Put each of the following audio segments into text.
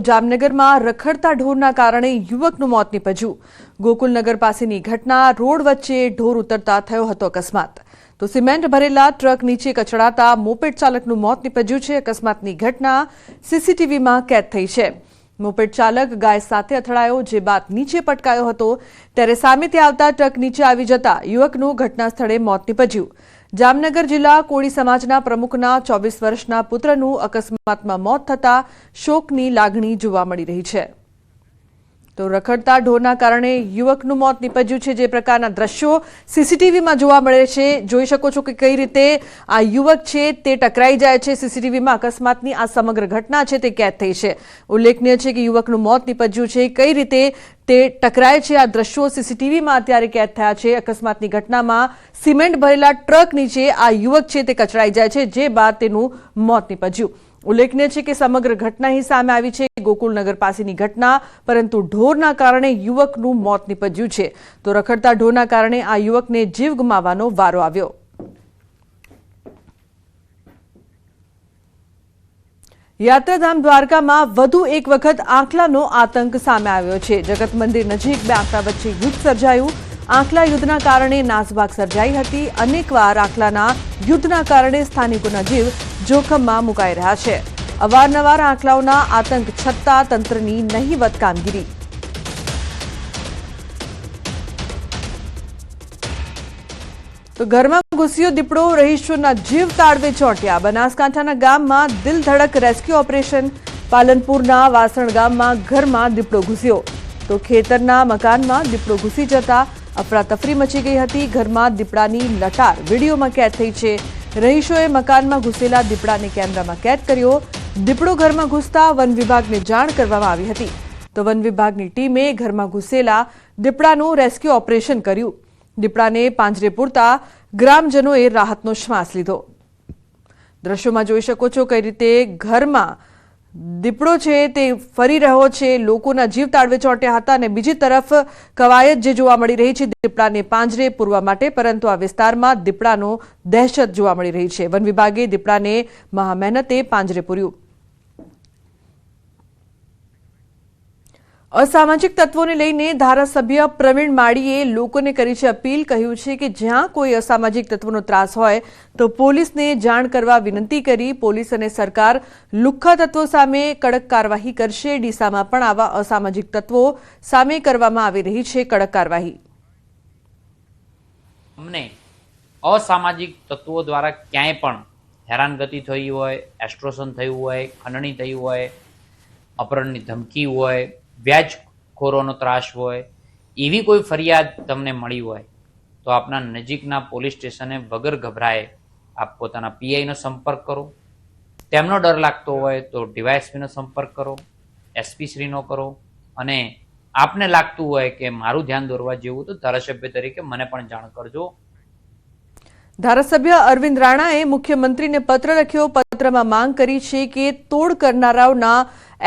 જામનગરમાં રખડતા ઢોરના કારણે યુવકનું મોત નીપજ્યું। ગોકુલનગર પાસેની ઘટના રોડ વચ્ચે ઢોર ઉતરતા થયો હતો અકસ્માત। તો સિમેન્ટ ભરેલા ટ્રક નીચે કચડાતા મોપેડ ચાલકનું મોત નીપજ્યું છે। અકસ્માતની ઘટના સીસીટીવીમાં કેદ થઈ છે। મોપેડ ચાલક ગાય સાથે અથડાયો, જે બાદ નીચે પટકાયો હતો, ત્યારે સામેથી આવતા ટ્રક નીચે આવી જતા યુવકનું ઘટના સ્થળે મોત નીપજ્યું। જામનગર જિલ્લા કોળી સમાજના પ્રમુખના 24 વર્ષના પુત્રનું અકસ્માતમાં મોત થતા શોકની લાગણી જોવા મળી રહી છે। તો રખડતા ઢોરના કારણે યુવકનું મોત નીપજ્યું છે। જે પ્રકારના દ્રશ્યો સીસીટીવીમાં જોવા મળે છે, જોઈ શકો છો કે કઈ રીતે આ યુવક છે તે ટકરાઈ જાય છે। સીસીટીવીમાં અકસ્માતની આ સમગ્ર ઘટના છે તે કેદ થઈ છે। ઉલ્લેખનીય છે કે યુવકનું મોત નીપજ્યું છે, કઈ રીતે તે ટકરાય છે આ દ્રશ્યો સીસીટીવીમાં અત્યારે કેદ થયા છે। અકસ્માતની ઘટનામાં સિમેન્ટ ભરેલા ટ્રક નીચે આ યુવક છે તે કચડાઈ જાય છે, જે બાદ તેનું મોત નીપજ્યું। ઉલ્લેખનીય છે કે સમગ્ર ઘટના ही સામે આવી છે, ગોકુલનગર પાસેની ઘટના, પરંતુ ઢોરના કારણે યુવકનું મોત નીપજ્યું છે। તો રખડતા ઢોરના કારણે આ યુવકને જીવ ગુમાવવાનો વારો આવ્યો। યાત્રાધામ દ્વારકામાં વધુ એક વખત આંખલાનો આતંક સામે આવ્યો છે। જગત મંદિર નજીક બે આંખલા વચ્ચે યુદ્ધ સર્જાયું। આંખલા યુદ્ધના કારણે નાસભાગ સર્જાઈ હતી। અનેકવાર આંખલાના યુદ્ધના કારણે સ્થાનિકોના જીવ જોખમમાં મુકાઈ રહ્યા છે। અવારનવાર આંખલાઓના આતંક છતાં તંત્રની નહીવત કામગીરી। તો ઘરમાં ઘૂસ્યો દીપડો, રહીશોના જીવ તાળવે ચોંટ્યા। બનાસકાંઠાના ગામમાં દિલ ધડક રેસ્ક્યુ ઓપરેશન। પાલનપુરના વાસણ ગામમાં ઘરમાં દીપડો ઘૂસ્યો, તો ખેતરના મકાનમાં દીપડો ઘૂસી જતા અફરાતફરી મચી ગઈ હતી। ઘરમાં દીપડાની લટાર વિડીયોમાં કેદ થઈ છે। રહીશોએ મકાનમાં ઘૂસેલા દીપડાને કેમેરામાં કેદ કર્યો। દીપડો ઘરમાં ઘૂસતા વન વિભાગને જાણ કરવામાં આવી હતી, તો વન વિભાગની ટીમે ઘરમાં ઘૂસેલા દીપડાનું રેસ્ક્યુ ઓપરેશન કર્યું। દીપડાને પાંજરે પૂરતા ગ્રામજનોએ રાહતનો શ્વાસ લીધો। દ્રશ્યોમાં જોઈ શકો છો કઈ રીતે ઘરમાં દીપડો છે તે ફરી રહ્યો છે, લોકોના જીવ તાળવે ચોંટ્યા હતા। અને બીજી તરફ કવાયત જે જોવા મળી રહી છે દીપડાને પાંજરે પૂરવા માટે, પરંતુ આ વિસ્તારમાં દીપડાનો દહેશત જોવા મળી રહી છે। વન વિભાગે દીપડાને મહા મહેનતે પાંજરે પૂર્યું। અસામાજિક તત્વોને લઈને ધારાસભ્ય પ્રવીણ માળીએ લોકોને કરી છે અપીલ। કહ્યું છે કે જ્યાં કોઈ અસામાજિક તત્વોનો ત્રાસ હોય તો પોલીસને જાણ કરવા વિનંતી કરી। પોલીસ અને સરકાર લુખ્ખા તત્વો સામે કડક કાર્યવાહી કરશે। ડીસામાં પણ આવા અસામાજિક તત્વો સામે કરવામાં આવી રહી છે કડક કાર્યવાહી। અમને અસામાજિક તત્વો દ્વારા ક્યાંય પણ હેરાનગતિ થઈ હોય, એક્સ્ટ્રોશન થયું હોય, ખંડણી થઈ હોય, અપહરણની ધમકી હોય, વ્યાજખોરોનો ત્રાસ હોય, એવી કોઈ ફરિયાદ તમને મળી હોય તો આપના નજીકના પોલીસ સ્ટેશને વગર ગભરાએ આપ પોતાના પીઆઈનો સંપર્ક કરો। તેમનો ડર લાગતો હોય તો ડીવાયએસપીનો સંપર્ક કરો, એસપી શ્રીનો કરો, અને આપને લાગતું હોય કે મારું ધ્યાન દોરવા જેવું તો ધારાસભ્ય તરીકે મને પણ જાણ કરજો। ધારાસભ્ય અરવિંદ રાણાએ મુખ્યમંત્રીને પત્ર લખ્યો। પત્રમાં માંગ કરી છે કે તોડ કરનારાઓના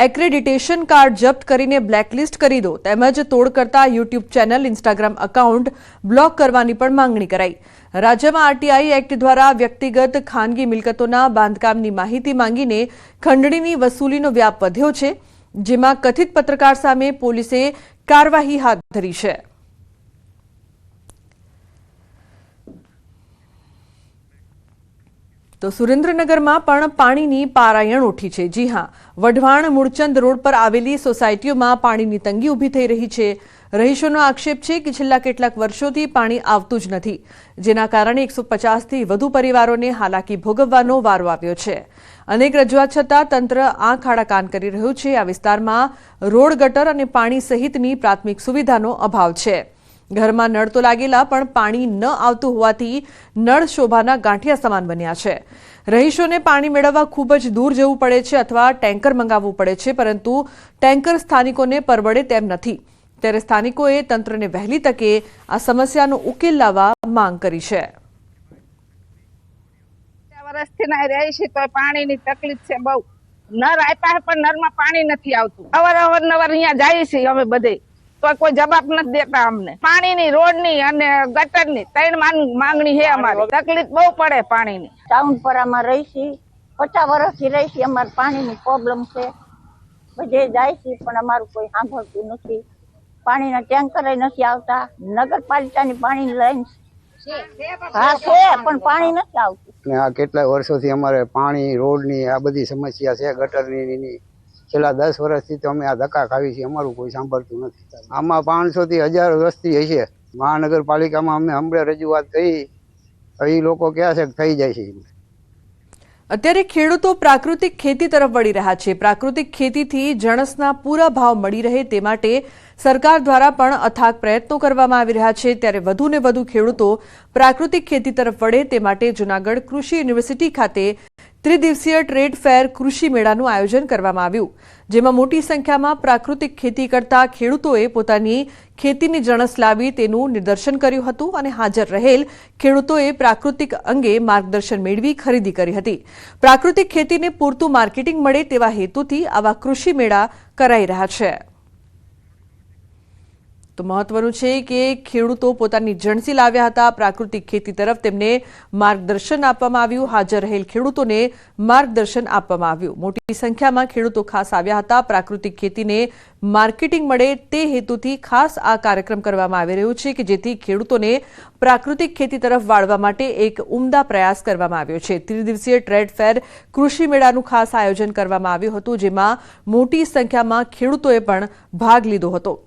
એક્રેડિટેશન કાર્ડ જપ્ત કરીને બ્લેકલિસ્ટ કરી દો, તેમજ તોડ કરતા YouTube channel, Instagram account block કરવાની પણ માંગણી કરાઈ। રાજ્યમાં આરટીઆઈ એક્ટ દ્વારા વ્યક્તિગત ખાનગી મિલકતોના બાંધકામની માહિતી માંગીને ખંડણીની વસૂલીનો વ્યાપ વધ્યો છે, જેમાં કથિત પત્રકાર સામે પોલીસે કાર્યવાહી હાથ ધરી છે। તો સુરેન્દ્રનગરમાં પણ પાણીની પારાયણ ઉઠી છે। જી હા, વઢવાણ મૂળચંદ રોડ પર આવેલી સોસાયટીઓમાં પાણીની તંગી ઊભી થઈ રહી છે। રહીશોનો આક્ષેપ છે કે છેલ્લા કેટલાક વર્ષોથી પાણી આવતું જ નથી, જેના કારણે 150થી વધુ પરિવારોને હાલાકી ભોગવવાનો વારો આવ્યો છે। અનેક રજૂઆત છતાં તંત્ર આંખ આડા કાન કરી રહ્યું છે। આ વિસ્તારમાં રોડ, ગટર અને પાણી સહિતની પ્રાથમિક સુવિધાનો અભાવ છે। ઘરમાં નળ તો લાગેલા પણ પાણી ન આવતું હોવાથી નળ શોભાના ગાંઠિયા સમાન બન્યા છે। રહીશોને પાણી મેળવવા ખૂબ જ દૂર જવું પડે છે અથવા ટેન્કર મંગાવવું પડે છે, પરંતુ ટેન્કર સ્થાનિકોને પરવડે તેમ નથી। ત્યારે સ્થાનિકોએ તંત્રને વહેલી તકે આ સમસ્યાનો ઉકેલ લાવવા માંગ કરી છે। વર્ષથી ના રહી છે તો પાણીની તકલીફ છે બહુ। નર આપ્યા પણ નરમાં પાણી નથી આવતું। અવારનવાર અહીંયા જાય છે અમે બધે, તો કોઈ જવાબ નથી દેતા અમને। પાણીની, રોડની અને ગટરની 3 માંગણી છે અમારી। તકલીફ બહુ પડે પાણીની। ટાઉન પરામાં રહી છે, 50 વર્ષથી રહી છે, અમારે પાણીની પ્રોબ્લેમ છે। બધે જાય છે પણ અમારું કોઈ સાંભળતું નથી. પાણીના ટેન્કરે નથી આવતા. નગરપાલિકાની પાણી લાઈન હા છે પણ પાણી નથી આવતું. ને આ કેટલાય વર્ષોથી અમારે પાણી રોડની આ બધી સમસ્યા છે, ગટરની. છેલ્લા 10 વર્ષથી તો અમે આ ધક્કા ખાવી છીએ, અમારું કોઈ સાંભળતું નથી. આમાં 500 થી 1000 વસ્તી હશે. મહાનગરપાલિકામાં અમે હમણાં રજૂઆત કરી, એ લોકો કહે છે કે થઈ જાય છે. અત્યારે ખેડૂતો પ્રાકૃતિક ખેતી તરફ વળી રહ્યા છે. પ્રાકૃતિક ખેતીથી જણસના પૂરા ભાવ મળી રહે તે માટે સરકાર દ્વારા પણ અથાગ પ્રયત્નો કરવામાં આવી રહ્યા છે. ત્યારે વધુને વધુ ખેડૂતો પ્રાકૃતિક ખેતી તરફ વળે તે માટે જૂનાગઢ કૃષિ યુનિવર્સિટી ખાતે ત્રિદિવસીય ટ્રેડ ફેર કૃષિ મેળાનું આયોજન કરવામાં આવ્યું, જેમાં મોટી સંખ્યામાં પ્રાકૃતિક ખેતી કરતા ખેડૂતોએ પોતાની ખેતીની જણસ લાવી તેનું નિદર્શન કર્યું હતું અને હાજર રહેલ ખેડૂતોએ પ્રાકૃતિક અંગે માર્ગદર્શન મેળવી ખરીદી કરી હતી. પ્રાકૃતિક ખેતીને પૂરતું માર્કેટિંગ મળે તેવા હેતુથી આવા કૃષિ મેળા કરાઈ રહ્યા છે. તો મહત્વનું છે કે ખેડૂતો પોતાની જણસી લાવ્યા હતા. પ્રાકૃતિક ખેતી તરફ તેમને માર્ગદર્શન આપવામાં આવ્યું. હાજર રહેલ ખેડૂતોને માર્ગદર્શન આપવામાં આવ્યું. મોટી સંખ્યામાં ખેડૂતો ખાસ આવ્યા હતા. પ્રાકૃતિક ખેતીને માર્કેટિંગ મળે તે હેતુથી ખાસ આ કાર્યક્રમ કરવામાં આવી રહ્યો છે કે જેથી ખેડૂતોને પ્રાકૃતિક ખેતી તરફ વાળવા માટે એક ઉમદા પ્રયાસ કરવામાં આવ્યો છે. ત્રિદિવસીય ટ્રેડ ફેર કૃષિ મેળાનું ખાસ આયોજન કરવામાં આવ્યું હતું, જેમાં મોટી સંખ્યામાં ખેડૂતોએ પણ ભાગ લીધો હતો.